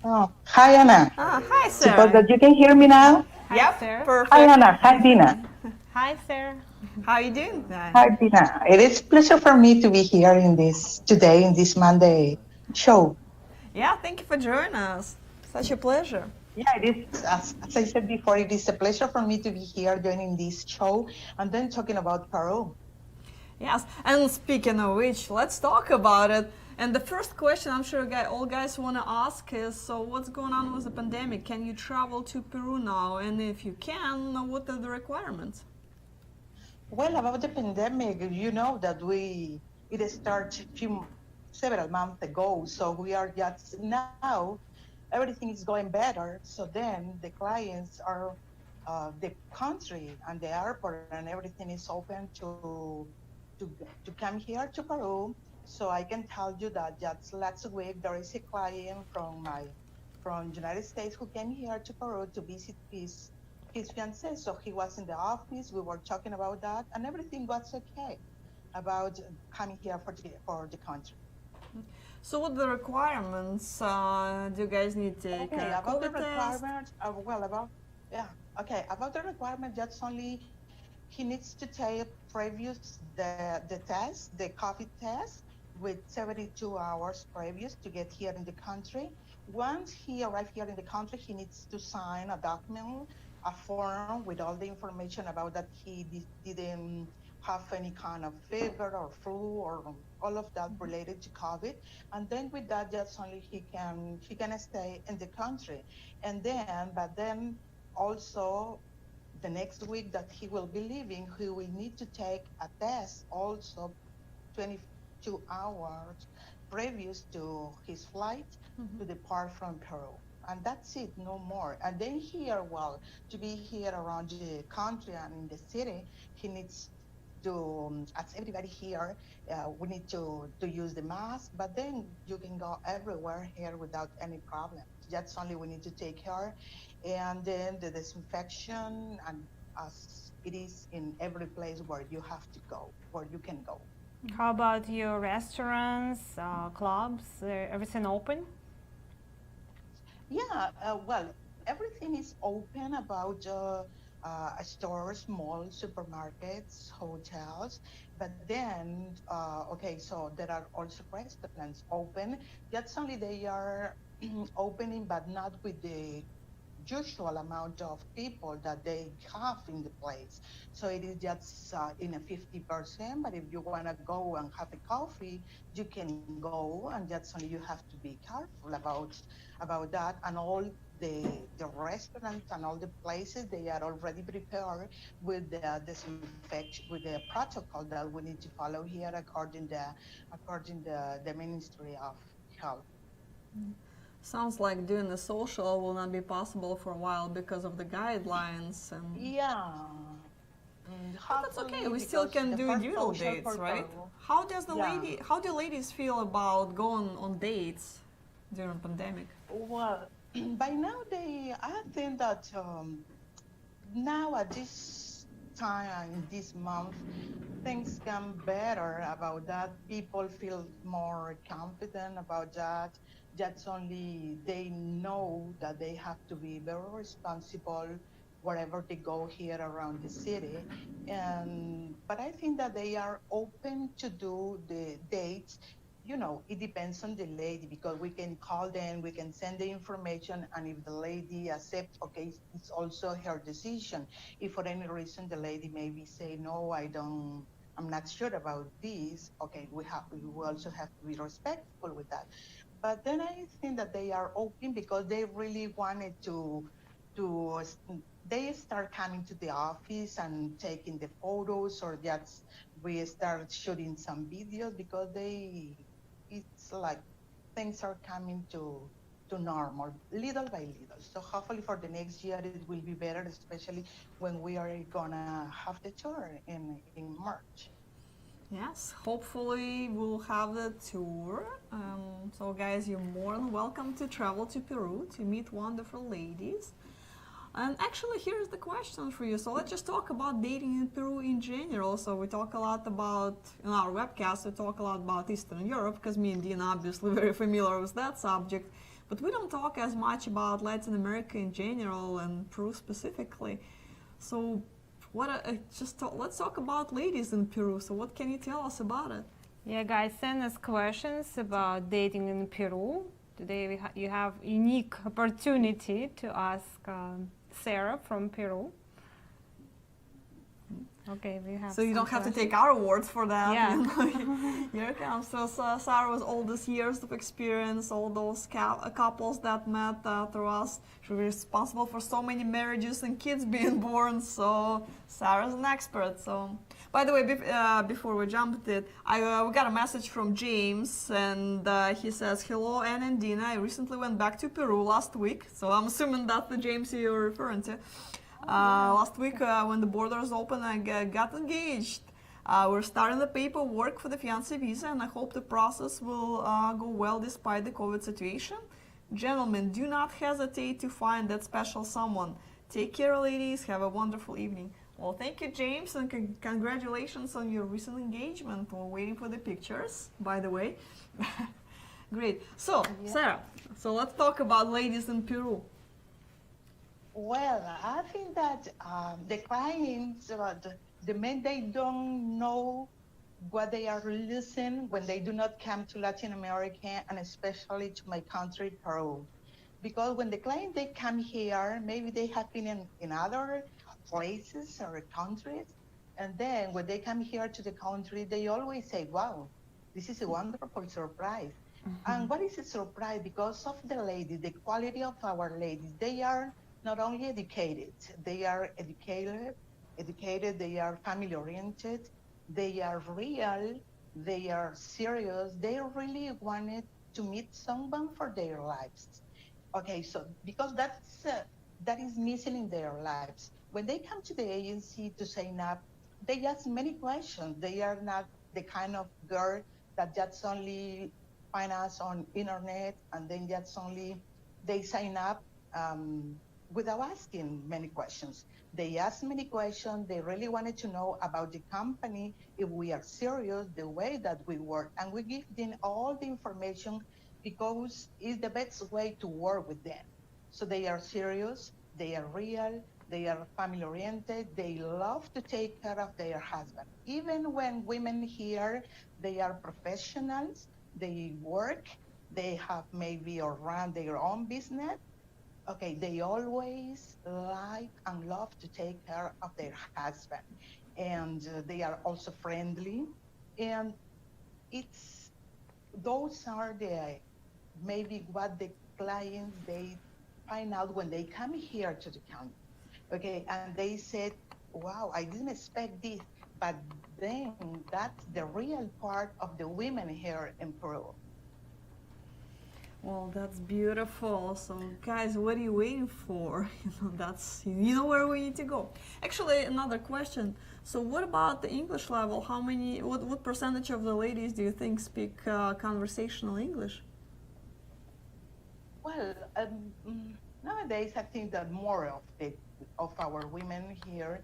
Oh, hi, Anna. Hi, Suppose Sarah. that you can hear me now. Hi, Yep, sir. Hi, perfect. Anna. Hi, Dina. Hi, sir. How you doing? Hi, Dina. It is a pleasure for me to be here in this today in this Monday show. Yeah, thank you for joining us. Such a pleasure. Yeah, it is. As I said before, it is a pleasure for me to be here joining this show and then talking about Peru. Yes, and speaking of which, let's talk about it. And the first question I'm sure all guys want to ask is, so what's going on with the pandemic? Can you travel to Peru now? And if you can, what are the requirements? Well, about the pandemic, you know that it started several months ago, so we are just now everything is going better. So then the clients are the country and the airport and everything is open to come here to Peru. So I can tell you that just last week there is a client from United States who came here to Peru to visit his fiancée. So he was in the office. We were talking about that, and everything was okay about coming here for the country. So what are the requirements? Do you guys need to take Okay, a about the COVID test? requirements, yeah, okay, about the requirement, that's only he needs to take previous the test, the COVID test, with 72 hours previous to get here in the country. Once he arrived here in the country, he needs to sign a document, a form with all the information about that didn't have any kind of fever or flu or all of that related to COVID. And then with that, just only he can stay in the country. But then also the next week that he will be leaving, he will need to take a test also 22 hours previous to his flight to depart from Peru. And that's it, no more. And then here, well, to be here around the country and in the city, he needs to, as everybody here, we need to use the mask, but then you can go everywhere here without any problem. That's only we need to take care. And then the disinfection, and as it is in every place where you have to go, where you can go. How about your restaurants, clubs? Everything open? Yeah, well, everything is open about stores, malls, supermarkets, hotels. But then, okay, so there are also restaurants open. Just only they are opening, but not with the usual amount of people that they have in the place. So it is just in a 50%. But if you want to go and have a coffee, you can go, and that's only you have to be careful about that. And all the restaurants and all the places they are already prepared with the disinfection with the protocol that we need to follow here according the Ministry of Health. Sounds like doing the social will not be possible for a while because of the guidelines and Yeah. but that's okay. Hopefully, We still because can the do first dual social dates, for right? Peru, yeah. How do ladies feel about going on dates during pandemic? Well, by now I think that now at this time, in this month, things come better about that. People feel more confident about that. That's only they know that they have to be very responsible wherever they go here around the city. And but I think that they are open to do the dates. It depends on the lady because we can call them, we can send the information, and if the lady accepts, okay, it's also her decision. If for any reason the lady maybe say, no, I'm not sure about this, okay, we also have to be respectful with that. But then I think that they are open because they really wanted to they start coming to the office and taking the photos, or just we start shooting some videos because it's like things are coming to normal little by little. So hopefully for the next year it will be better, especially when we are gonna have the tour in March. Yes, hopefully we'll have the tour. So, guys, you're more than welcome to travel to Peru to meet wonderful ladies. And actually, here's the question for you. So, let's just talk about dating in Peru in general. So, we talk a lot about, in our webcast, we talk a lot about Eastern Europe because me and Dean are obviously very familiar with that subject. but we don't talk as much about Latin America in general and Peru specifically. So, let's talk about ladies in Peru. So, what can you tell us about it? Yeah, guys, send us questions about dating in Peru. Today you have unique opportunity to ask Sarah from Peru. Okay, we have. So you don't have to questions. take our words for that. Yeah. Here it comes. So Sarah, with all these years of experience, all those couples that met through us, she was responsible for so many marriages and kids being born. So Sarah's an expert. So, by the way, before we jump it, we got a message from James, and he says, "Hello, Anne and Dina. I recently went back to Peru last week." So I'm assuming that's the James you're referring to. Last week, when the borders opened, I got engaged. We're starting the paperwork for the fiancé visa, and I hope the process will go well despite the COVID situation. Gentlemen, do not hesitate to find that special someone. Take care, ladies. Have a wonderful evening. Well, thank you, James, and congratulations on your recent engagement. We're waiting for the pictures, by the way. Great. So, Yeah. Sarah, so let's talk about ladies in Peru. Well, I think that the clients, the men, they don't know what they are losing when they do not come to Latin America, and especially to my country, Peru. Because when the client, they come here, maybe they have been in other places or countries, and then when they come here to the country, they always say, wow, this is a wonderful surprise. And what is a surprise? Because of the ladies, the quality of our ladies, they are not only educated, they are educated, they are family oriented, they are real, they are serious, they really wanted to meet someone for their lives. Okay, so because that is missing in their lives. When they come to the agency to sign up, they ask many questions. They are not the kind of girl that just only find us on internet and then just only they sign up without asking many questions. They asked many questions. They really wanted to know about the company, if we are serious, the way that we work. And we give them all the information because it's the best way to work with them. So they are serious, they are real, they are family oriented, they love to take care of their husband. Even when women here, they are professionals, they work, they have maybe or run their own business. Okay, they always like and love to take care of their husband, and they are also friendly, and it's those are the maybe what the clients they find out when they come here to the country. Okay, and they said, wow, I didn't expect this, but then that's the real part of the women here in Peru. Well, that's beautiful. So, guys, what are you waiting for? You know where we need to go. Actually, another question. So, what about the English level? What percentage of the ladies do you think speak conversational English? Well, nowadays I think that more of our women here,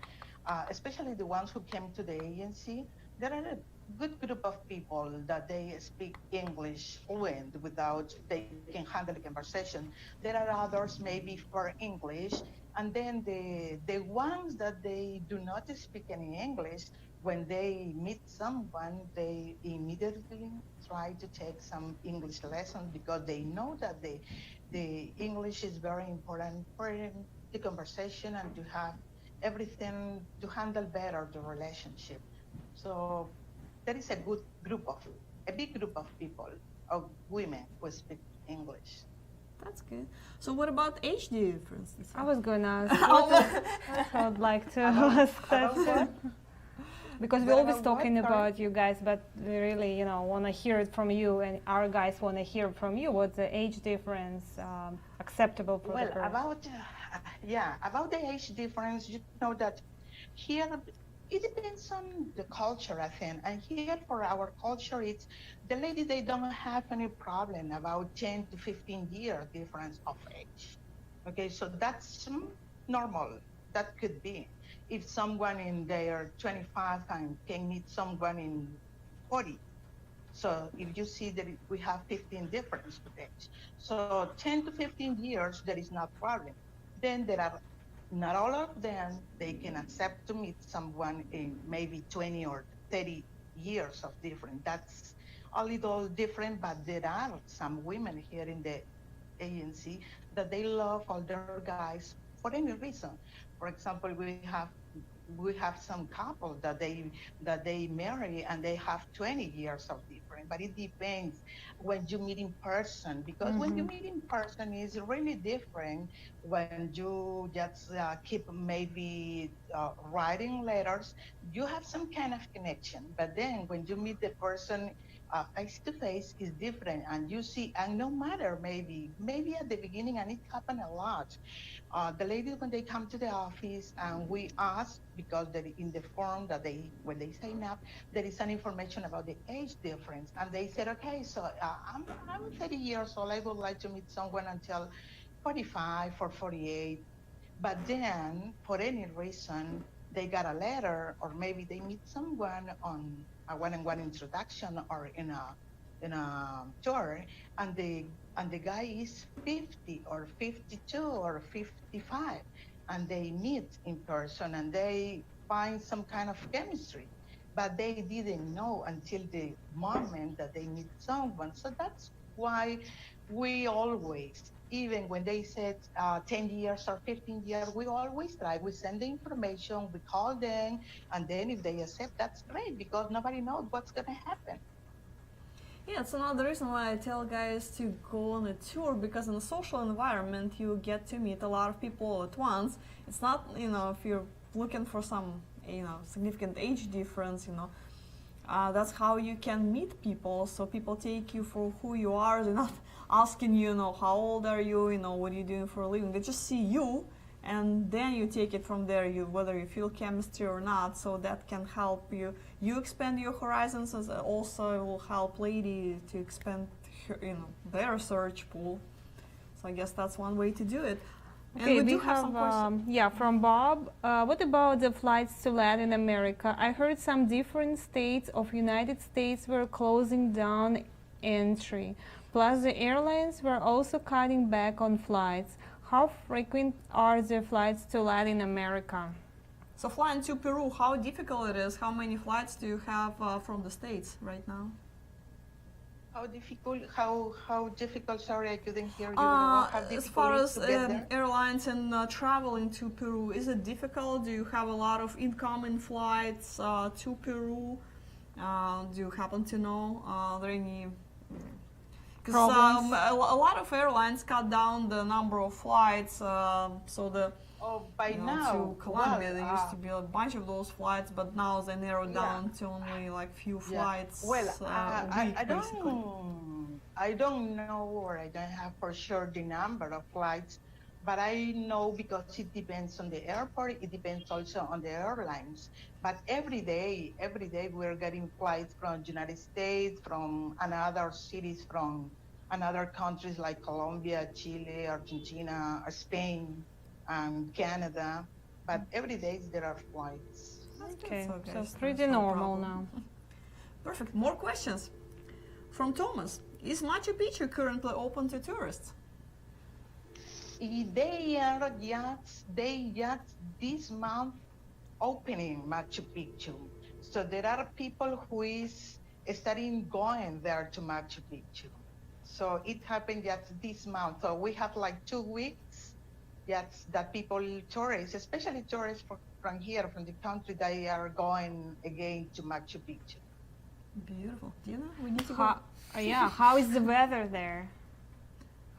especially the ones who came to the agency, there are a good group of people that they speak English fluent without they can handle the conversation. There are others maybe for English, and then the ones that they do not speak any English, when they meet someone, they immediately try to take some English lessons because they know that the English is very important for the conversation and to have everything to handle better the relationship. So there is a big group of people, of women who speak English. That's good. So, what about age difference? I was gonna ask. I would like to ask that too. Because we're always talking about you guys, but we really, want to hear it from you, and our guys want to hear from you. What's the age difference acceptable for the person? About the age difference, you know that here it depends on the culture, I think. And here for our culture, it's the ladies, they don't have any problem about 10 to 15 year difference of age. Okay, so that's normal. That could be. If someone in their 25 can meet someone in 40, So if you see that we have 15 difference today, so 10 to 15 years, there is no problem. Then there are not all of them, they can accept to meet someone in maybe 20 or 30 years of different. That's a little different, but there are some women here in the agency that they love older guys for any reason. For example, we have some couple that they marry and they have 20 years of difference, but it depends when you meet in person, because when you Mm-hmm. meet in person is really different when you just keep maybe writing letters. You have some kind of connection, but then when you meet the person face to face is different, and you see, and no matter, maybe at the beginning, and it happened a lot, the ladies when they come to the office and we ask, because in the form that when they sign up, there is some information about the age difference, and they said, okay, so I'm 30 years old, I would like to meet someone until 45 or 48. But then, for any reason, they got a letter, or maybe they meet someone on a one-on-one introduction or in a tour, and the guy is 50 or 52 or 55, and they meet in person and they find some kind of chemistry, but they didn't know until the moment that they meet someone. So that's why we always, even when they said 10 years or 15 years, we always try. We send the information, we call them, and then if they accept, that's great, because nobody knows what's going to happen. Yeah, it's another reason why I tell guys to go on a tour, because in a social environment you get to meet a lot of people at once. It's not, if you're looking for some, significant age difference, that's how you can meet people. So people take you for who you are. They're not asking you, how old are you, what are you doing for a living. They just see you, and then you take it from there. Whether you feel chemistry or not. So that can help you expand your horizons, as also it will help lady to expand her, their search pool. So I guess that's one way to do it. And Okay, we we do have some questions. from Bob. What about the flights to Latin America? I heard some different states of United States were closing down entry. Plus, the airlines were also cutting back on flights. How frequent are the flights to Latin America? So flying to Peru, how difficult it is? How many flights do you have from the States right now? How difficult? How difficult? Sorry, I couldn't hear you. How As difficult far it is as to get there? airlines and traveling to Peru, is it difficult? Do you have a lot of incoming flights to Peru? Do you happen to know? Are there any? Because Problems? a lot of airlines cut down the number of flights. So Oh, by to now, Colombia, there used to be a bunch of those flights, but now they narrowed yeah, down to only like few yeah. flights Well, a week, I basically. don't know, or I don't have for sure the number of flights, but I know because it depends on the airport. It depends also on the airlines. But every day we're getting flights from United States, from another cities, from another countries like Colombia, Chile, Argentina, Spain, and Canada. But every day there are flights. That's good. Okay, So, so guys, pretty there's no normal problem. now. Perfect. More questions from Thomas. Is Machu Picchu currently open to tourists? They just this month opening Machu Picchu. So there are people who is starting going there to Machu Picchu. So it happened just this month. So we have like 2 weeks. Yes, that people, tourists, especially tourists from here, from the country, they are going again to Machu Picchu. Beautiful. Do you know? We need to go. Yeah, how is the weather there?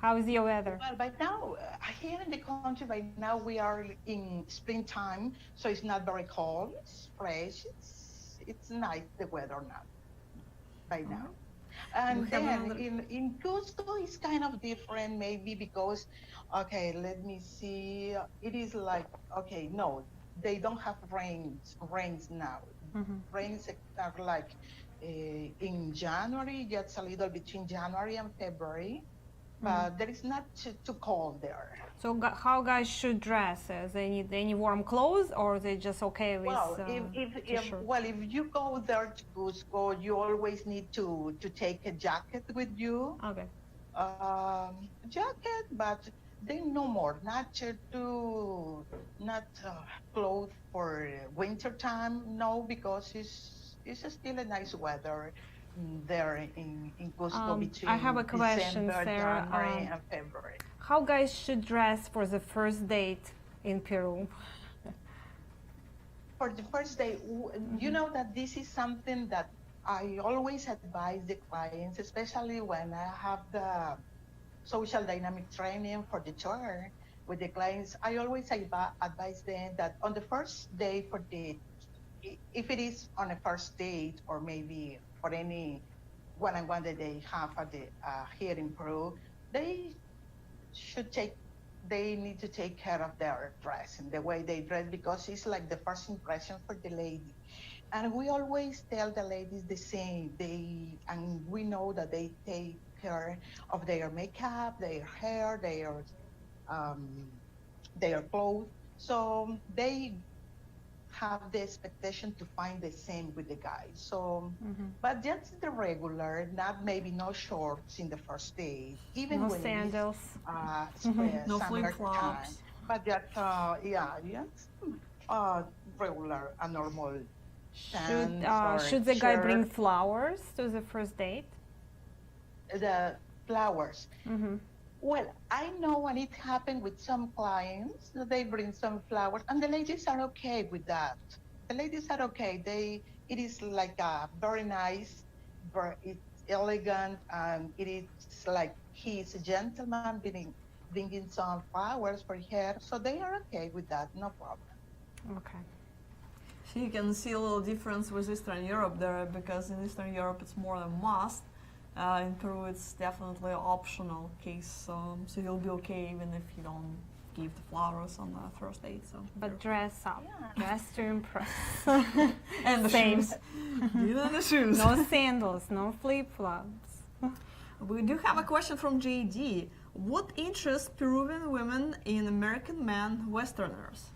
How is your weather? Well, by now, here in the country, by now we are in springtime, so it's not very cold. It's fresh. It's nice the weather now. By now. We And have then another. in Cusco, it's kind of different, maybe because, okay, let me see. It is like, okay, no, they don't have rains now. Hmm. Rains are like in January, just a little between January and February. but there is not too cold there. So how guys should dress? They need any warm clothes, or they just okay with Well, t-shirt? if you go there to Cusco, you always need to take a jacket with you. Okay. Jacket, but they no more, not clothes for winter time. No, because it's still a nice weather there in Cusco I have a between question, December, Sarah. January, and February. How guys should dress for the first date in Peru? For the first day, you know that this is something that I always advise the clients, especially when I have the social dynamic training for the tour with the clients. I always advise them that on the first day if it is on a first date or maybe for any one-on-one that they have here in Peru, they should they need to take care of their dress and the way they dress, because it's like the first impression for the lady. And we always tell the ladies the same. And we know that they take care of their makeup, their hair, their clothes. So they have the expectation to find the same with the guys. So, but just the regular, not maybe no shorts in the first day, even No when sandals. No flip summer flops. time. But just regular, a normal. Should the guy bring shirt. flowers to the first date? The flowers. Well, I know when it happened with some clients that they bring some flowers, and the ladies are okay with that. The ladies are okay. It is like a very nice, it's elegant, and it is like he's a gentleman bringing some flowers for her, so they are okay with that, no problem. Okay. So you can see a little difference with Eastern Europe there, because in Eastern Europe it's more a must. In Peru it's definitely an optional case, so you'll be okay even if you don't give the flowers on the first date. So But dress up. Yeah. Dress to impress. and the Same. shoes. Even the shoes. No sandals, no flip-flops. We do have a question from JD. What interests Peruvian women in American men, Westerners?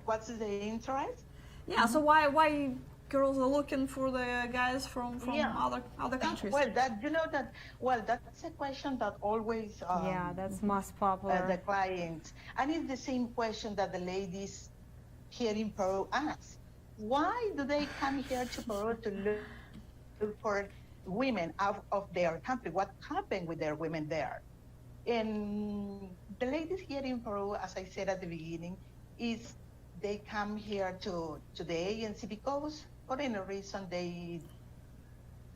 What's the interest? Yeah, so why girls are looking for the guys from other countries? Well, that's a question that always Yeah, that's most the popular. clients, and it's the same question that the ladies here in Peru ask. Why do they come here to Peru to look for women out of their country? What happened with their women there? And the ladies here in Peru, as I said at the beginning, is they come here to the agency because for any reason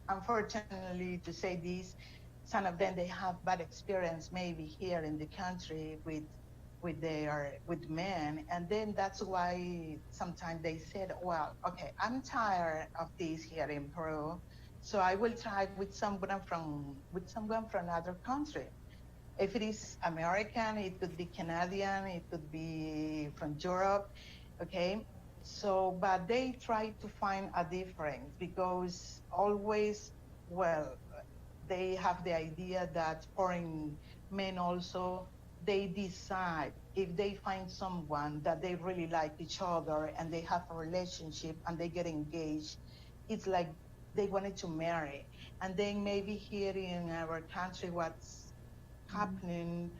unfortunately to say this, some of them they have bad experience maybe here in the country with men, and then that's why sometimes they said, well, okay, I'm tired of this here in Peru, so I will try with someone from another country. If it is American, it could be Canadian, it could be from Europe, okay? So, but they try to find a difference because always, well, they have the idea that foreign men also, they decide if they find someone that they really like each other and they have a relationship and they get engaged, it's like they wanted to marry. And then maybe here in our country, what's happening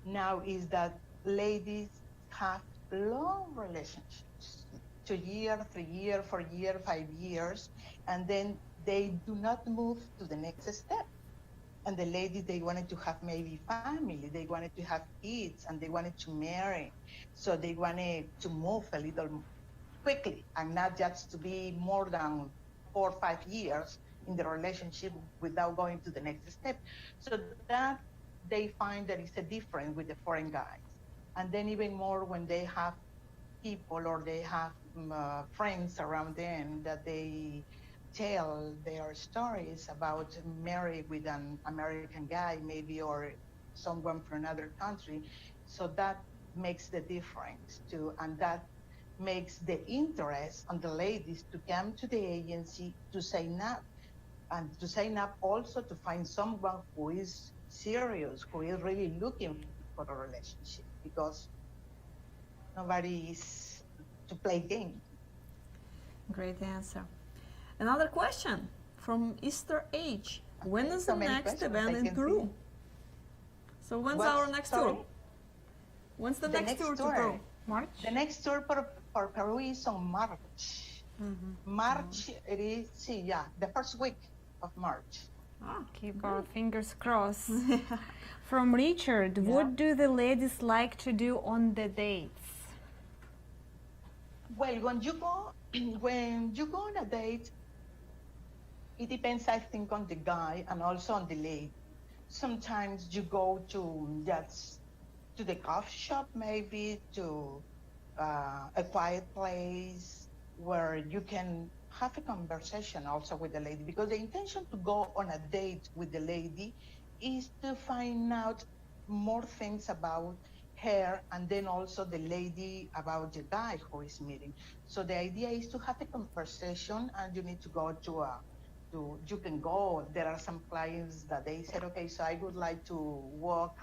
now is that ladies have long relationships, 2 years, 3 years, 4 years, 5 years, and then they do not move to the next step. And the ladies, they wanted to have maybe family, they wanted to have kids, and they wanted to marry. So they wanted to move a little quickly and not just to be more than 4 or 5 years in the relationship without going to the next step. So that they find that it's a difference with the foreign guys. And then even more when they have people or they have friends around them that they tell their stories about marry with an American guy maybe or someone from another country. So that makes the difference too, and that makes the interest on the ladies to come to the agency to sign up, and to sign up also to find someone who is serious, who is really looking for a relationship, because nobody is to play games. Great answer. Another question from Easter Age. When is So the many next questions event I in can Peru? see. So when's What? our next Sorry? tour? When's the The next next tour to tour. Peru? March? The next tour for Peru is on March. March, it is, yeah, the first week of March. Ah, Keep our fingers crossed. From Richard, what do the ladies like to do on the dates? Well, when you go on a date, it depends, I think, on the guy and also on the lady. Sometimes you go to just to the coffee shop, maybe to a quiet place where you can have a conversation also with the lady, because the intention to go on a date with the lady is to find out more things about her, and then also the lady about the guy who is meeting. So the idea is to have a conversation, and you need to go you can go. There are some clients that they said, okay, so I would like to walk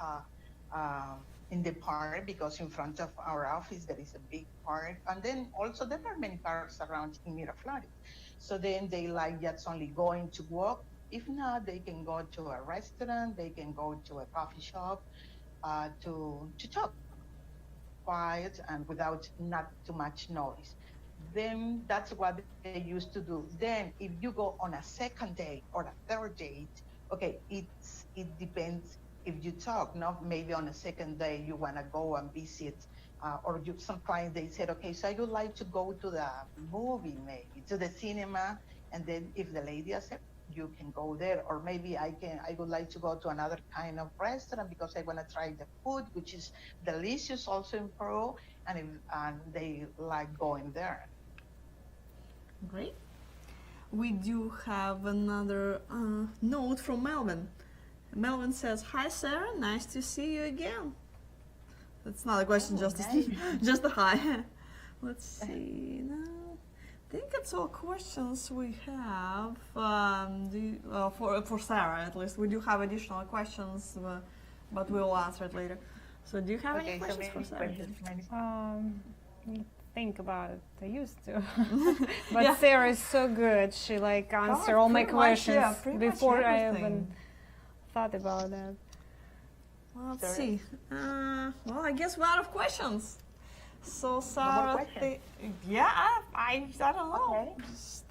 in the park, because in front of our office there is a big park, and then also there are many parks around in Miraflores. So then they like just only going to walk. If not, they can go to a restaurant, they can go to a coffee shop to talk quiet and without not too much noise. Then that's what they used to do. Then if you go on a second date or a third date, okay, it depends if you talk. No, maybe on a second day you want to go and visit, or some clients they said, okay, so I would like to go to the movie, maybe to the cinema, and then if the lady accepts, you can go there. Or maybe I would like to go to another kind of restaurant because I want to try the food, which is delicious also in Peru, and they like going there. great. We do have another note from Melvin. Melvin says, "Hi Sarah, nice to see you again." That's not a question, just nice. just a hi. Let's see now. I think it's all questions we have. For Sarah, at least we do have additional questions, but we will answer it later. So, do you have any Okay, so questions for many Sarah? questions. Think about it. I used to, but Yeah. Sarah is so good. She like answer all my pretty much, questions yeah, pretty much before I everything. even thought about that. Let's Sarah? see. Well, I guess we're out of questions. So, Sarah, questions? I don't know. Okay. Just,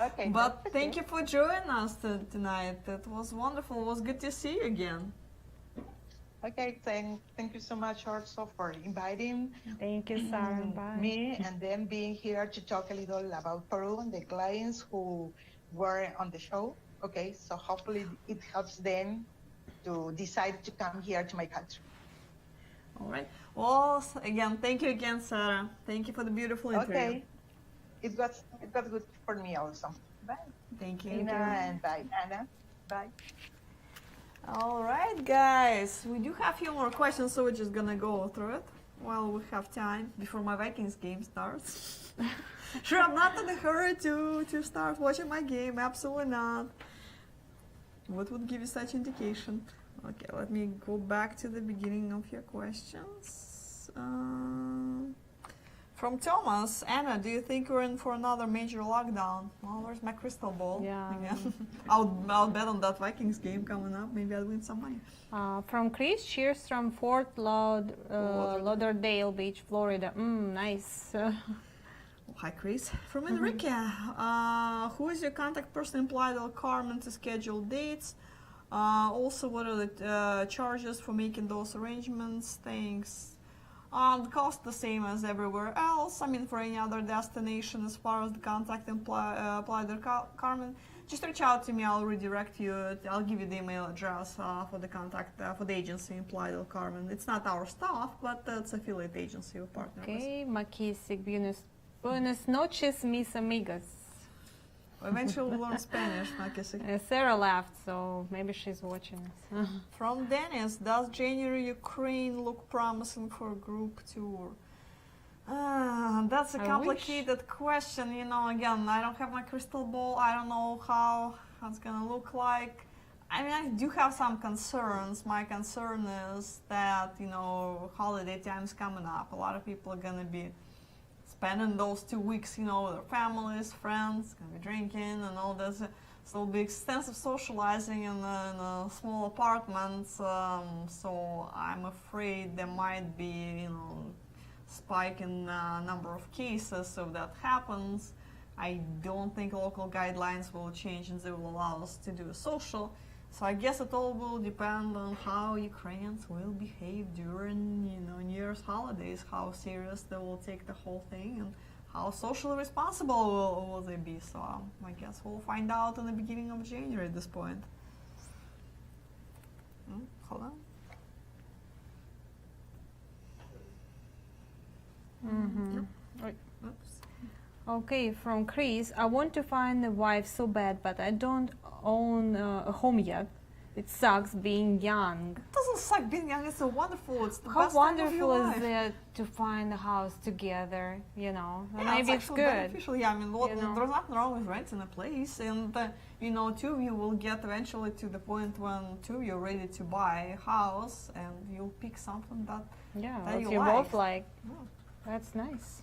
Okay. but that's thank okay. you for joining us tonight. It was wonderful. It was good to see you again. Okay, thank you so much also for inviting Thank you, Sarah. Bye. me, and then being here to talk a little about Peru and the clients who were on the show. Okay, so hopefully it helps them to decide to come here to my country. All right. Well, again, thank you again, Sarah. Thank you for the beautiful interview. Okay, it was good for me also. Bye, Thank you. Ina, and bye, Anna. Bye. All right, guys. We do have a few more questions, so we're just gonna go through it while we have time before my Vikings game starts. Sure, I'm not in a hurry to start watching my game. Absolutely not. What would give you such indication? Okay, let me go back to the beginning of your questions. From Thomas, Anna, do you think we're in for another major lockdown? Well, where's my crystal ball? Yeah. Again. I'll bet on that Vikings game coming up. Maybe I'll win some money. From Chris, cheers from Fort Lauderdale Beach, Florida. Nice. Hi, Chris. From Enrique, who is your contact person in Playa del Carmen to schedule dates? Also, what are the charges for making those arrangements? Thanks. The cost the same as everywhere else. I mean, for any other destination, as far as the contact in Playa del Carmen, just reach out to me. I'll redirect you. I'll give you the email address for the contact for the agency in Playa del Carmen. It's not our staff, but it's affiliate agency we partner with. Okay, Makisik, buenas noches, mis amigas. Eventually we'll learn Spanish, Makisik. Sarah laughed, so maybe she's watching us. From Dennis, does January Ukraine look promising for a group tour? That's a complicated question. You know, again, I don't have my crystal ball. I don't know how it's gonna look like. I mean, I do have some concerns. My concern is that, holiday time's coming up. A lot of people are going to be spending those 2 weeks, with their families, friends, going to be drinking and all this. So there'll be extensive socializing in small apartments. So I'm afraid there might be, spike in number of cases. So if that happens, I don't think local guidelines will change and they will allow us to do a social. So I guess it all will depend on how Ukrainians will behave during, New Year's holidays, how serious they will take the whole thing, and how socially responsible will they be. So I guess we'll find out in the beginning of January at this point. Hold on. Right. Oops. Okay, from Chris, I want to find a wife so bad, but I don't own a home yet. It sucks being young. It doesn't suck being young. It's wonderful. It's the How best time of wonderful your is life. it to find a house together, Yeah, Maybe it's actually good. beneficial. Yeah, I mean, know. there's nothing wrong with renting a place, and two of you will get eventually to the point when two of you are ready to buy a house, and you'll pick something that Yeah, that what you you like. both like. Yeah. That's nice.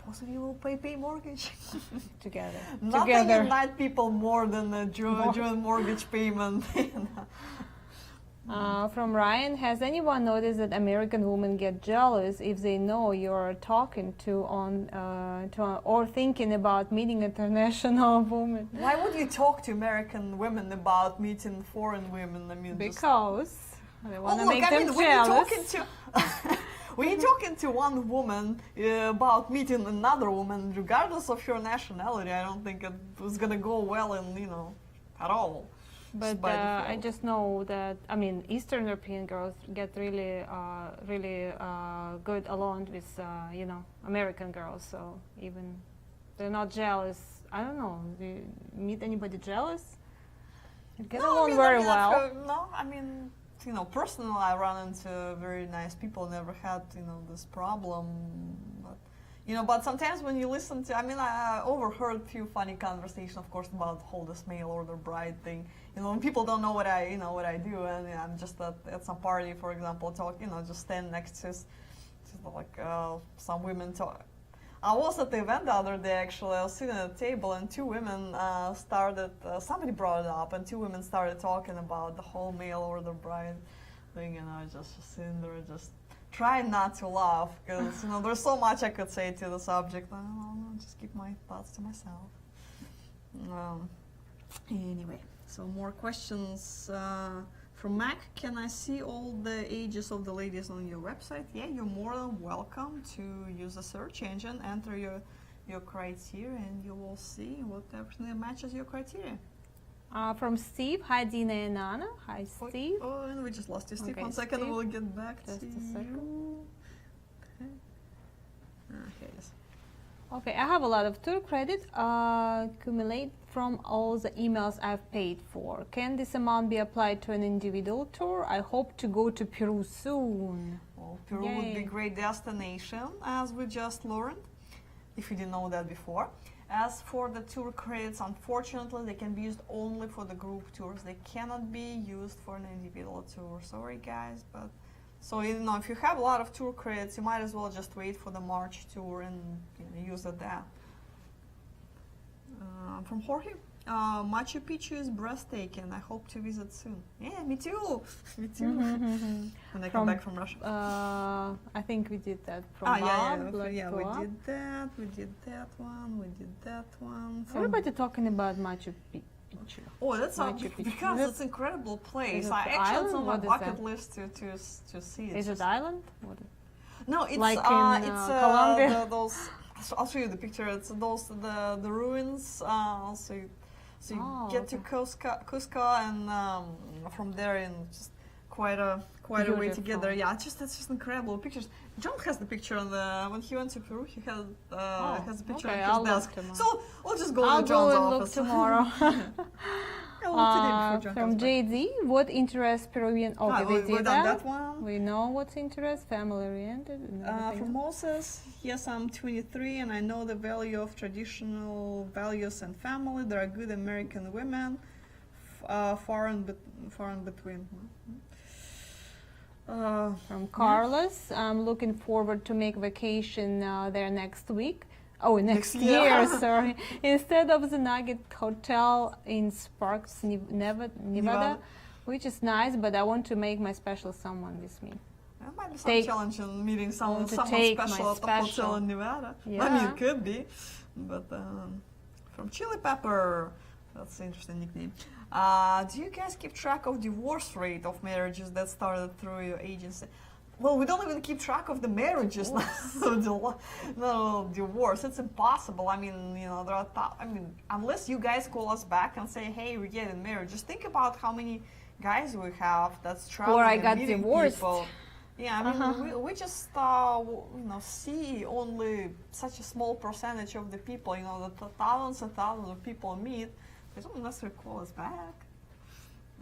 Possibly will pay mortgage. Together. Nothing Together. unite people more than a joint mortgage payment. From Ryan, has anyone noticed that American women get jealous if they know you're talking to or thinking about meeting international women? Why would you talk to American women about meeting foreign women? I mean, Because they want to look, make I them mean, jealous. when you're talking to one woman about meeting another woman, regardless of your nationality, I don't think it was gonna go well, at all. But by I default. just know that Eastern European girls get really, really good along with American girls. So even they're not jealous. I don't know. Do you meet anybody jealous? You get along very well. No, I mean, personally, I run into very nice people. Never had, this problem. But sometimes when you listen to, I overheard a few funny conversations, of course, about whole this mail order bride thing. When people don't know what I do, and I'm just at some party, for example, just stand next to some women talk. I was at the event the other day, actually. I was sitting at a table, and two women somebody brought it up, and two women started talking about the whole mail order bride thing, and I was just sitting there, just trying not to laugh, because, there's so much I could say to the subject. I'll just keep my thoughts to myself. Anyway, so more questions from Mac. Can I see all the ages of the ladies on your website? Yeah, you're more than welcome to use a search engine, enter your criteria, and you will see what everything matches your criteria. From Steve, hi Dina and Anna. Hi Steve. Oh, and we just lost you, Steve. Okay, 1 second, Steve. we'll get back Just to a second. you. Okay. Yes. Okay, I have a lot of tour credits accumulate from all the emails I've paid for. Can this amount be applied to an individual tour? I hope to go to Peru soon. Well, Peru would be a great destination, as we just learned, if you didn't know that before. As for the tour credits, unfortunately, they can be used only for the group tours. They cannot be used for an individual tour. Sorry, guys, but so if you have a lot of tour credits, you might as well just wait for the March tour and use it there. From Jorge, Machu Picchu is breathtaking. I hope to visit soon. Yeah, me too. Me too. When I come back from Russia. I think we did that from Yeah, Bob. we Let's go up. did that. We did that one. We did that one. From Everybody talking about Machu Picchu. Oh, that's Machu Picchu. because Is it's an incredible place. it I actually it's island? on my What is bucket that? list to see it. Is it island? What is No, it's like in, Colombia? those. I'll show you the picture. It's the ruins. So you get to Cusco, and from there in just quite a way to get there. Yeah, it's just incredible pictures. John has the picture on when he went to Peru. He has the picture okay, on his I'll desk. look tomorrow. So we'll just go I'll to John's go and office look tomorrow. I'll look today before John From comes back. JD, what interests Peruvian? Okay, we we did done that. that one. We know what's interest, family oriented. And everything From else. Moses, yes, I'm 23 and I know the value of traditional values and family. There are good American women. far in between. From Carlos, I'm looking forward to make vacation there next week. Oh, next year, sorry. Instead of the Nugget Hotel in Sparks, Nevada, which is nice, but I want to make my special someone with me. There might be some challenge in meeting someone special at the hotel in Nevada. Yeah. I mean, it could be. But from Chili Pepper, that's an interesting nickname. Do you guys keep track of divorce rate of marriages that started through your agency? Well, we don't even keep track of the marriages, no divorce. It's impossible. I mean, you know, unless you guys call us back and say, "Hey, we're getting married," just think about how many guys we have that's traveling. Or I and got meeting divorced. people. Yeah, I mean, we just see only such a small percentage of the people. You know, the thousands and thousands of people meet. They don't necessarily call us back.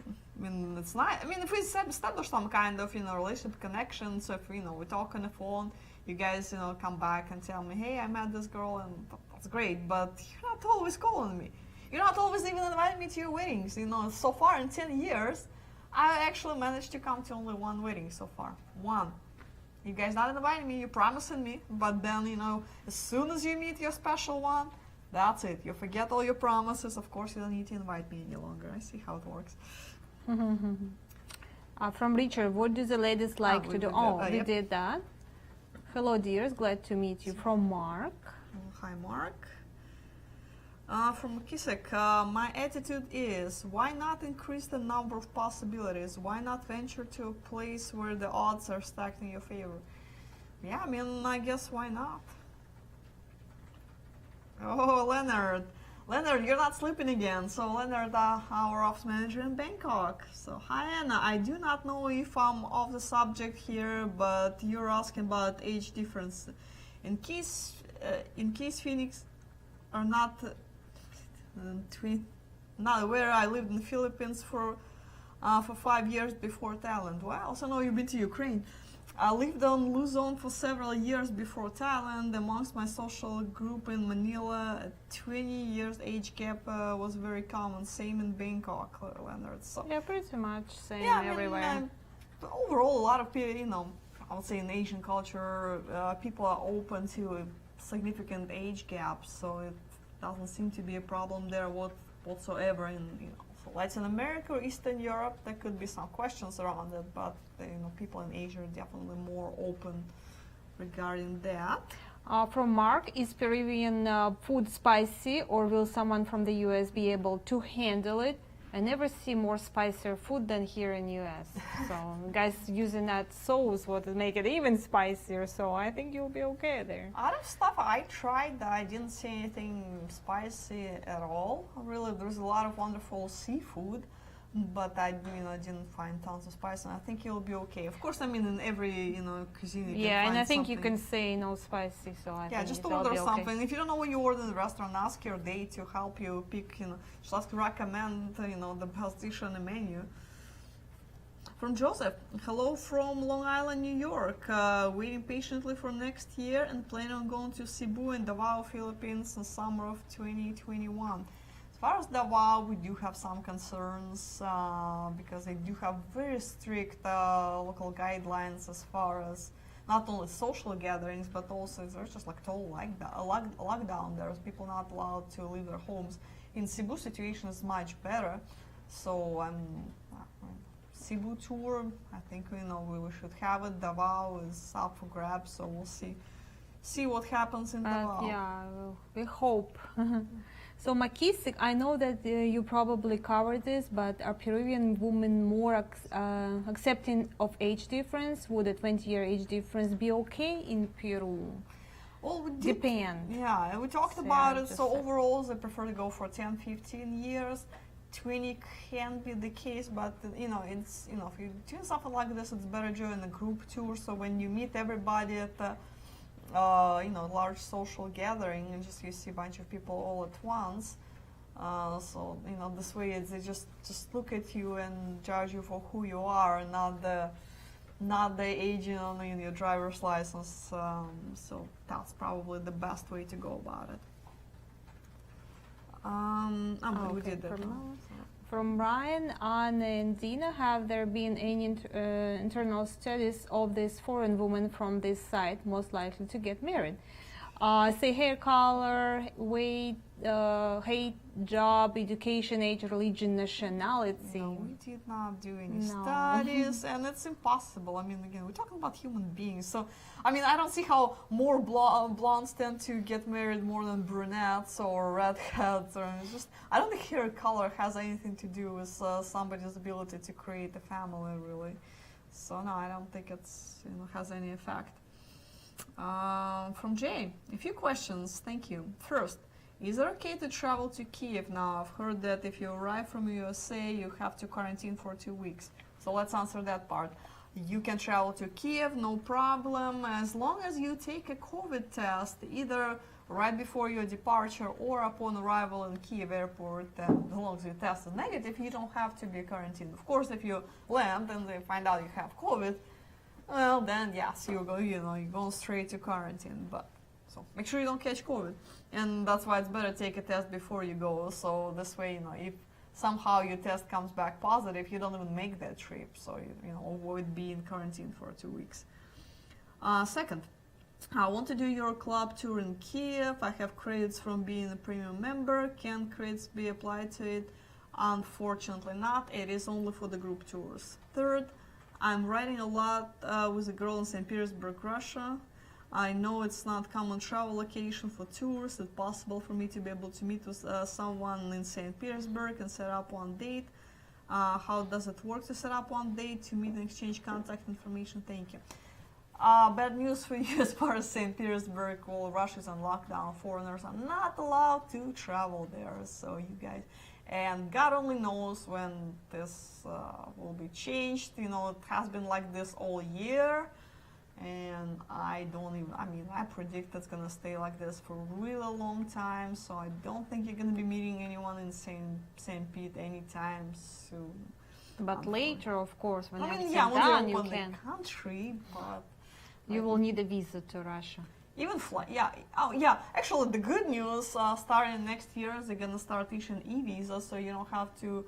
I mean, it's nice. I mean, if we establish some kind of, relationship connection, so if, we talk on the phone, you guys, come back and tell me, hey, I met this girl, and that's great, but you're not always calling me. You're not always even inviting me to your weddings. So far in 10 years, I actually managed to come to only one wedding so far. One. You guys not inviting me, you're promising me, but then, as soon as you meet your special one, that's it. You forget all your promises. Of course, you don't need to invite me any longer. I see how it works. From Richard, what do the ladies like to do? We yep. did that. Hello, dears. Glad to meet you. From Mark. Hi, Mark. From Kisek, my attitude is, why not increase the number of possibilities? Why not venture to a place where the odds are stacked in your favor? Yeah, I mean, I guess why not? Oh, Leonard. Leonard, you're not sleeping again. So Leonard, our ops manager in Bangkok. So hi Anna, I do not know if I'm off the subject here, but you're asking about age difference. In case Phoenix are not where I lived in the Philippines for 5 years before Thailand. Well, I also know you've been to Ukraine. I lived on Luzon for several years before Thailand. Amongst my social group in Manila, a 20 years age gap was very common. Same in Bangkok, Leonard. So, yeah, pretty much same everywhere. I mean, overall, a lot of people, I would say in Asian culture, people are open to a significant age gap, so it doesn't seem to be a problem there whatsoever. In Latin America or Eastern Europe, there could be some questions around it, but people in Asia are definitely more open regarding that. From Mark, is Peruvian food spicy, or will someone from the US be able to handle it? I never see more spicier food than here in US. So guys using that sauce would make it even spicier, so I think you'll be okay there. Out of stuff I tried, I didn't see anything spicy at all. Really, there's a lot of wonderful seafood, but I didn't find tons of spice, and I think you'll be okay. Of course, I mean, in every cuisine you can and find I think you something. can say no spicy, so I think just it'll order be something. okay. If you don't know what you order in the restaurant, ask your date to help you pick, just recommend, the best dish on the menu. From Joseph, hello from Long Island, New York. Waiting patiently for next year and planning on going to Cebu and Davao, Philippines in summer of 2021. As far as Davao, we do have some concerns because they do have very strict local guidelines as far as not only social gatherings, but also there's just like total lockdown. There's people not allowed to leave their homes. In Cebu, situation is much better. So Cebu tour, I think we should have it. Davao is up for grabs, so we'll see what happens in Davao. Yeah, we hope. So Makisik, I know that you probably covered this, but are Peruvian women more accepting of age difference? Would a 20-year age difference be okay in Peru? Well, Depend. Yeah, we talked about it. So overall, they prefer to go for 10, 15 years. 20 can be the case, but it's if you're doing something like this, it's better doing a group tour. So when you meet everybody at the large social gathering, and you see a bunch of people all at once. So this way they just look at you and judge you for who you are, not the age in your driver's license. So that's probably the best way to go about it. We did that. From Ryan, Anna, and Dina, have there been any internal studies of this foreign woman from this site most likely to get married? Say hair color, weight, height, job, education, age, religion, nationality. No, we did not do any studies, and it's impossible. I mean, again, we're talking about human beings, so I mean, I don't see how more blondes tend to get married more than brunettes or redheads, or it's just I don't think hair color has anything to do with somebody's ability to create a family, really. So no, I don't think it's has any effect. From Jay, a few questions, thank you. First, is it okay to travel to Kiev now? I've heard that if you arrive from USA, you have to quarantine for 2 weeks. So let's answer that part. You can travel to Kiev, no problem, as long as you take a COVID test, either right before your departure or upon arrival in Kiev airport. And as long as your test is negative, you don't have to be quarantined. Of course, if you land and they find out you have COVID, well, then yes, you're going straight to quarantine. But so make sure you don't catch COVID, and that's why it's better take a test before you go. So this way, if somehow your test comes back positive, you don't even make that trip. So avoid being quarantined for 2 weeks. Second, I want to do your club tour in Kiev. I have credits from being a premium member. Can credits be applied to it? Unfortunately not. It is only for the group tours. Third, I'm riding a lot with a girl in St. Petersburg, Russia. I know it's not common travel location for tours. It's possible for me to be able to meet with someone in St. Petersburg and set up one date. How does it work to set up one date, to meet and exchange contact information? Thank you. Bad news for you as far as St. Petersburg. Well, Russia is on lockdown. Foreigners are not allowed to travel there. So you guys... And God only knows when this will be changed. It has been like this all year. And I predict it's going to stay like this for a really long time. So I don't think you're going to be meeting anyone in St. Pete anytime soon. But later, of course, when everything's when done, you you open can. the country, but... You will need a visa to Russia. Even flight, yeah. Oh, yeah. Actually, the good news, starting next year, they're gonna start issuing e-visa, so you don't have to,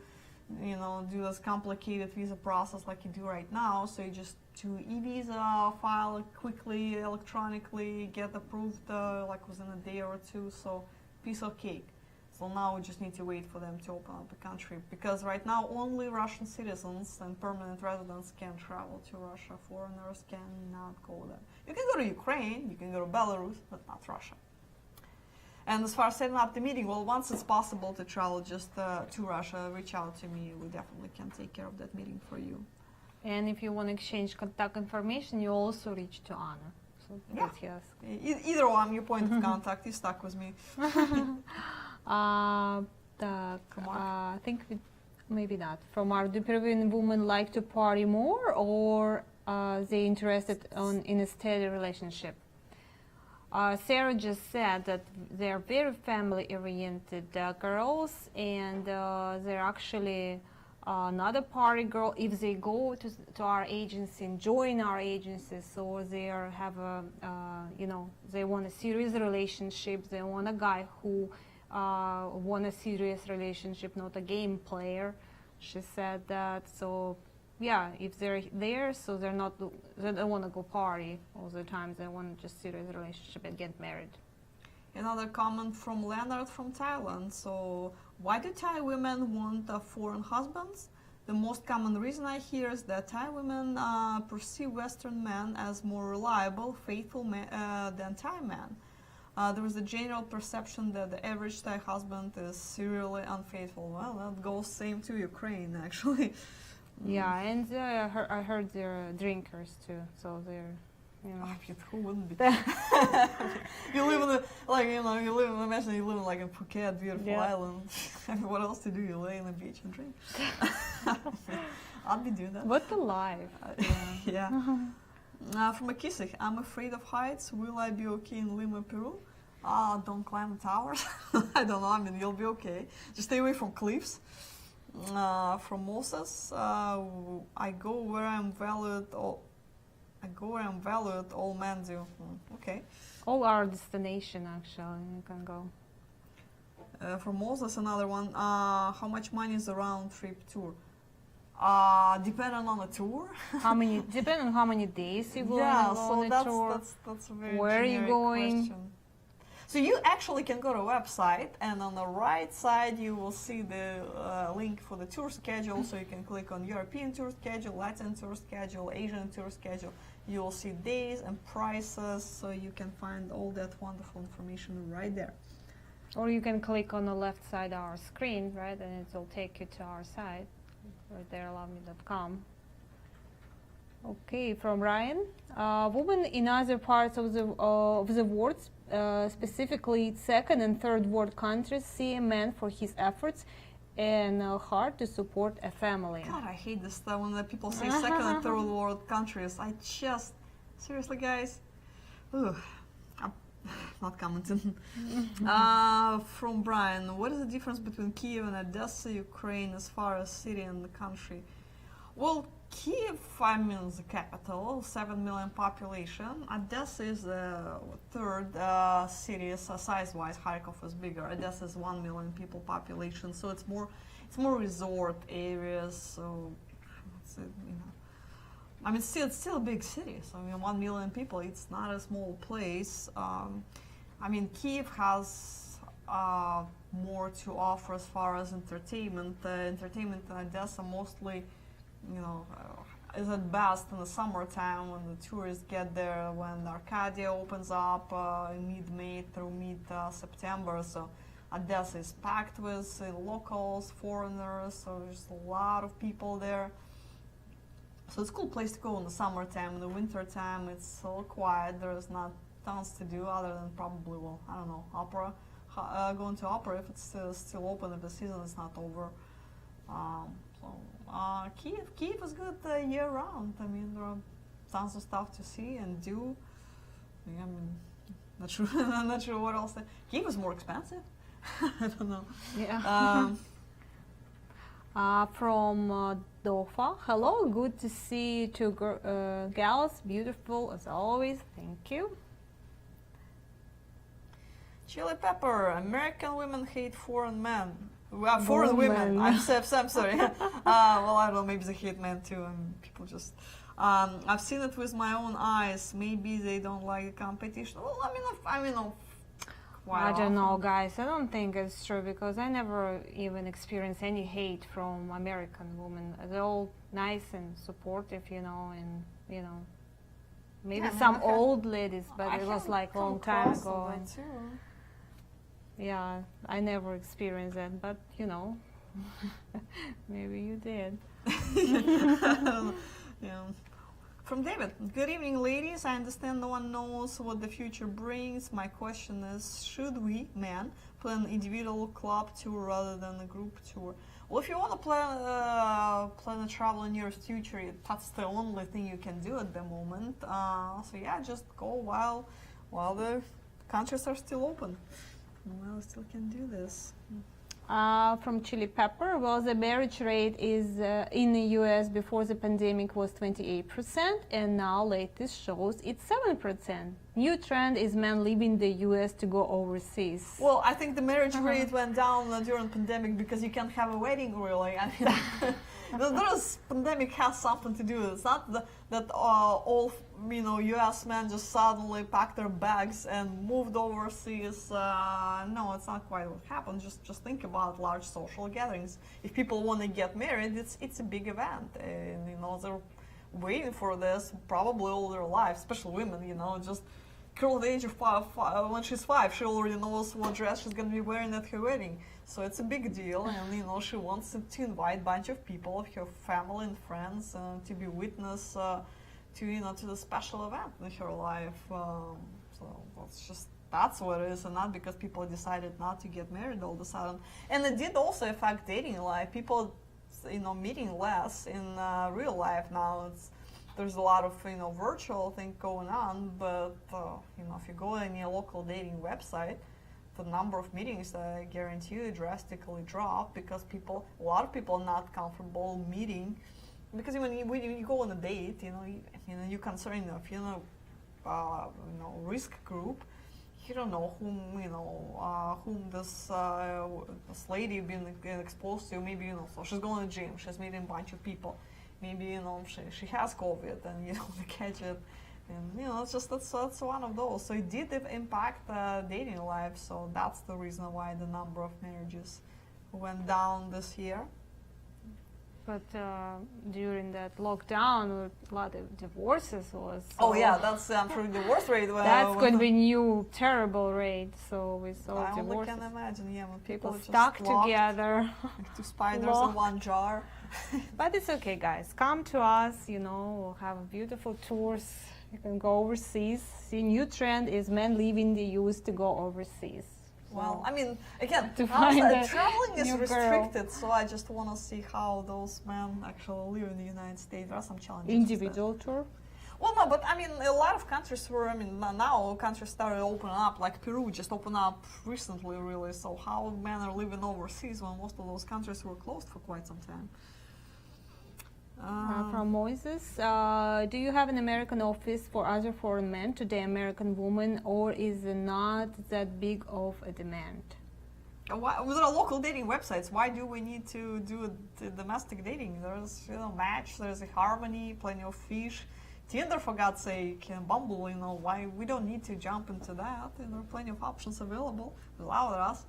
do this complicated visa process like you do right now. So you just do e-visa, file it quickly, electronically, get approved like within a day or two. So piece of cake. So now we just need to wait for them to open up the country, because right now only Russian citizens and permanent residents can travel to Russia. Foreigners cannot go there. You can go to Ukraine, you can go to Belarus, but not Russia. And as far as setting up the meeting, well, once it's possible to travel just to Russia, reach out to me. We definitely can take care of that meeting for you. And if you want to exchange contact information, you also reach to Anna. So Yeah. yes. Either one, your point of contact is stuck with me. I think maybe not. From our, do Peruvian women like to party more, or they interested in a steady relationship? Sarah just said that they're very family-oriented girls, and they're actually not a party girl. If they go to our agency and join our agency, so they have a, they want a serious relationship. They want a guy who want a serious relationship, not a game player. She said that. So yeah, if they're there, so they don't want to go party all the time. They want just serious relationship and get married. Another comment from Leonard from Thailand. So why do Thai women want foreign husbands? The most common reason I hear is that Thai women perceive Western men as more reliable, faithful than Thai men. There is a general perception that the average Thai husband is serially unfaithful. Well, that goes same to Ukraine, actually. Yeah, and I heard they're drinkers too, so they're, Who wouldn't be? You live in imagine you live in like a Phuket, beautiful island. I mean, what else to do? You lay on the beach and drink. I'd be doing that. What a life. Yeah. From Akisik, I'm afraid of heights. Will I be okay in Lima, Peru? Don't climb the towers. I don't know. I mean, you'll be okay. Just stay away from cliffs. From Moses, I go where I'm valued. All men do. Okay. All our destination, actually, you can go. From Moses, another one. How much money is a round trip tour? Depending on the tour. Depending on how many days you go Yeah, on so a that's, tour. that's a very Where are you generic going? question. So you actually can go to a website, and on the right side you will see the link for the tour schedule. So you can click on European tour schedule, Latin tour schedule, Asian tour schedule. You will see days and prices, so you can find all that wonderful information right there. Or you can click on the left side of our screen, right, and it will take you to our site, right there, alloveme.com. Okay, from Ryan. Women in other parts of the world, specifically second and third world countries, see a man for his efforts and heart to support a family. God, I hate this stuff when the people say second and third world countries. I just, seriously, guys, ugh, I'm not commenting. From Brian, what is the difference between Kiev and Odessa, Ukraine, as far as city and the country? Well, Kiev, I mean, is the capital, 7 million population. Odessa is the third city, so size-wise. Kharkov is bigger. Odessa is 1 million people population, so it's more resort areas. So, it's, you know, I mean, it's still a big city. So, I mean, 1 million people. It's not a small place. I mean, Kiev has more to offer as far as entertainment. Entertainment in Odessa mostly, you know, is at best in the summertime when the tourists get there, when Arcadia opens up in mid-May through mid-September. So Odessa is packed with locals, foreigners, so there's a lot of people there. So it's a cool place to go in the summertime. In the wintertime, it's so quiet. There's not tons to do other than probably, well, I don't know, opera. Going to opera if it's still open, if the season is not over. Kiev is good year round. I mean, there are tons of stuff to see and do. Yeah, I mean, not sure, I'm not sure what else. Kiev is more expensive. I don't know. Yeah. From Dofa, hello, good to see you two gals, beautiful as always, thank you. Chili Pepper, American women hate foreign men. Well, foreign women. I'm sorry. Well, I don't know. Maybe they hate men too, and people just. I've seen it with my own eyes. Maybe they don't like the competition. Well, I mean, I don't know, guys. I don't think it's true because I never even experienced any hate from American women. They're all nice and supportive, you know, and you know, maybe some old ladies, but it was like a long time ago. And yeah, I never experienced that, but you know, maybe you did. Yeah. From David, good evening, ladies. I understand no one knows what the future brings. My question is, should we, men, plan an individual club tour rather than a group tour? Well, if you want to plan a travel in your future, that's the only thing you can do at the moment. So yeah, just go while the countries are still open. Well, still can do this. From Chili Pepper, well, the marriage rate is in the US before the pandemic was 28%, and now latest shows it's 7%. New trend is men leaving the US to go overseas. Well, I think the marriage rate went down during pandemic because you can't have a wedding, really. I mean, this pandemic has something to do with it. It's not that all, you know, US men just suddenly packed their bags and moved overseas. No, it's not quite what happened. Just think about large social gatherings. If people want to get married, it's a big event, and you know they're waiting for this probably all their life, especially women. You know, just girl at the age of five, when she's 5, she already knows what dress she's going to be wearing at her wedding. So it's a big deal, and you know she wants to invite a bunch of people of her family and friends to be witness to the special event in her life. So that's what it is, and not because people decided not to get married all of a sudden. And it did also affect dating life. People, you know, meeting less in real life now. There's a lot of virtual thing going on, but you know, if you go to any local dating website, the number of meetings, I guarantee you, drastically drop because a lot of people are not comfortable meeting, because when you go on a date, you concern risk group, you don't know whom this lady been exposed to. Maybe so she's going to the gym, she's meeting a bunch of people. Maybe she has COVID and they catch it, and it's just that's one of those. So it did impact dating life. So that's the reason why the number of marriages went down this year. But during that lockdown, a lot of divorces was. Oh yeah, that's for the divorce rate. That's going to be new terrible rate. So we saw I divorces. only can imagine. Yeah, when people are stuck just locked, together, like two spiders in one jar. But it's okay, guys. Come to us. We'll have beautiful tours. You can go overseas. See, new trend is men leaving the U.S. to go overseas. Well, I mean, again, traveling is restricted, so I just want to see how those men actually live in the United States. There are some challenges. Individual tour? Well, no, but I mean, a lot of countries now countries started opening up, like Peru just opened up recently, really. So how men are living overseas when most of those countries were closed for quite some time? From Moises, do you have an American office for other foreign men to the American woman, or is it not that big of a demand? There are local dating websites. Why do we need to do domestic dating? There's Match, there's a Harmony, plenty of fish, Tinder for God's sake, and Bumble. Why we don't need to jump into that? There are plenty of options available without us.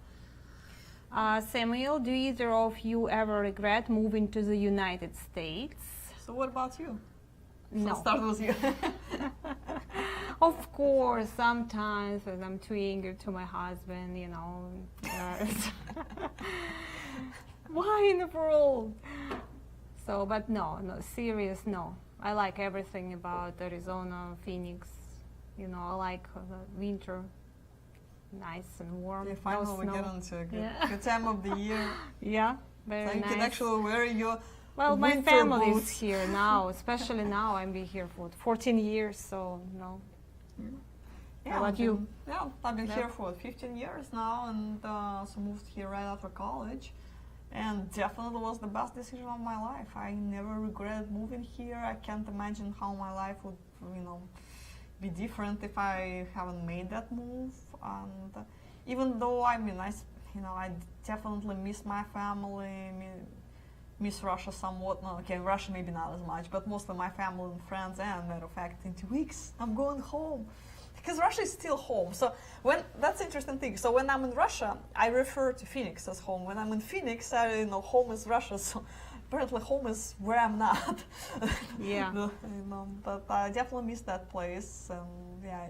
Samuel, do either of you ever regret moving to the United States? So what about you? No. Let's start with you. Of course, sometimes when I'm too eager to my husband, why in the world? So, but no, serious, no. I like everything about Arizona, Phoenix. I like the winter. Nice and warm. Okay, finally we get into a good time of the year. Yeah, very nice. So you can actually wear your my family boots. is here now, especially now. I've been here for 14 years, so no. Yeah, how about you? Yeah, I've been here for 15 years now, and so moved here right after college, and definitely was the best decision of my life. I never regretted moving here. I can't imagine how my life would, be different if I haven't made that move. And even though I definitely miss my family, miss Russia somewhat. No, okay, Russia maybe not as much, but mostly my family and friends. And matter of fact, in 2 weeks I'm going home, because Russia is still home. So that's the interesting thing. So when I'm in Russia, I refer to Phoenix as home. When I'm in Phoenix, home is Russia. So apparently home is where I'm not. Yeah. But I definitely miss that place, and yeah,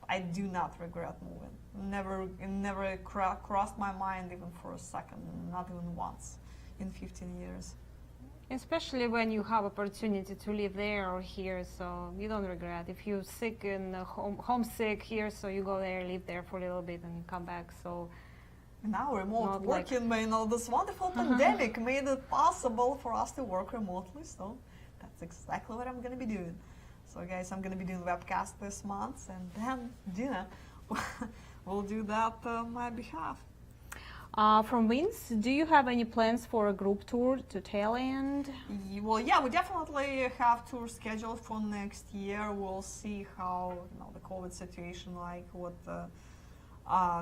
I do not regret moving. Never crossed my mind even for a second, not even once in 15 years. Especially when you have opportunity to live there or here, so you don't regret. If you're sick and homesick here, so you go there, live there for a little bit, and come back. So now remote working, this wonderful pandemic made it possible for us to work remotely. So that's exactly what I'm going to be doing. So guys, I'm going to be doing webcast this month, and then Dina will do that on my behalf. From Vince, do you have any plans for a group tour to Thailand? Well, yeah, we definitely have tours scheduled for next year. We'll see how the COVID situation, what the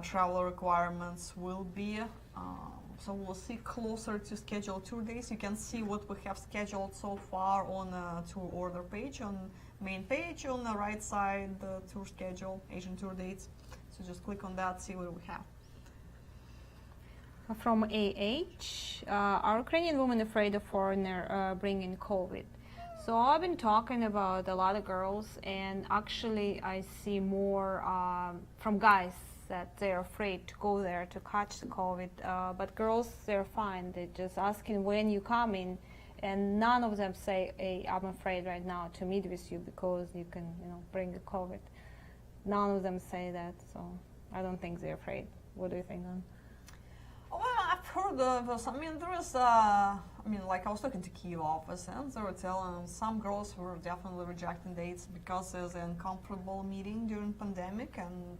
travel requirements will be. So we'll see closer to scheduled tour days. You can see what we have scheduled so far on a tour order page, on main page on the right side, the tour schedule, Asian tour dates. So just click on that, see what we have. From AH, are Ukrainian women afraid of foreigner bringing COVID? So I've been talking about a lot of girls, and actually I see more from guys that they're afraid to go there to catch the COVID. But girls, they're fine. They're just asking when you come in, and none of them say, "Hey, I'm afraid right now to meet with you because you can, bring the COVID." None of them say that, so I don't think they're afraid. What do you think, Ann? Well, I've heard of there is, like I was talking to Kyiv office, and they were telling some girls were definitely rejecting dates because there's an uncomfortable meeting during pandemic, and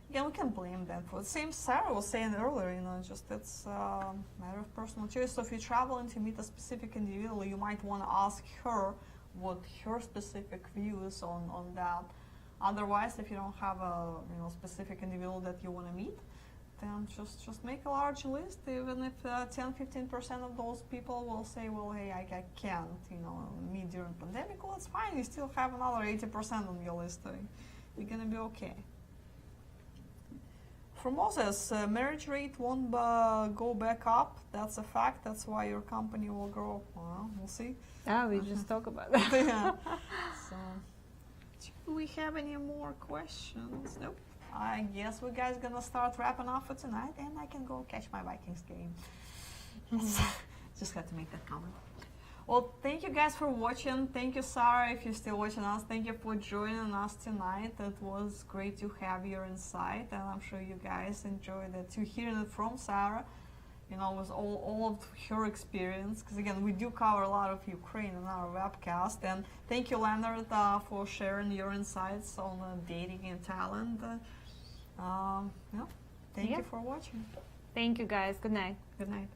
again, we can blame them for it. Same Sarah was saying earlier, just it's a matter of personal choice. So if you're traveling to meet a specific individual, you might want to ask her what her specific views on that. Otherwise, if you don't have a specific individual that you want to meet, then just make a large list. Even if 10-15% of those people will say, well, hey, I can't meet during pandemic, well, it's fine. You still have another 80% on your list. You're gonna be okay. For Moses, marriage rate won't go back up. That's a fact. That's why your company will grow. Well, we'll see. We just talk about that. Yeah. So, do we have any more questions? Nope. I guess we guys gonna start wrapping up for tonight, and I can go catch my Vikings game. Just had to make that comment. Well, thank you guys for watching. Thank you, Sarah, if you're still watching us. Thank you for joining us tonight. It was great to have your insight, and I'm sure you guys enjoyed it too, hearing it from Sarah, with all of her experience. Because again, we do cover a lot of Ukraine in our webcast. And thank you, Leonard, for sharing your insights on dating in Thailand. Thank you for watching. Thank you, guys. Good night. Good night.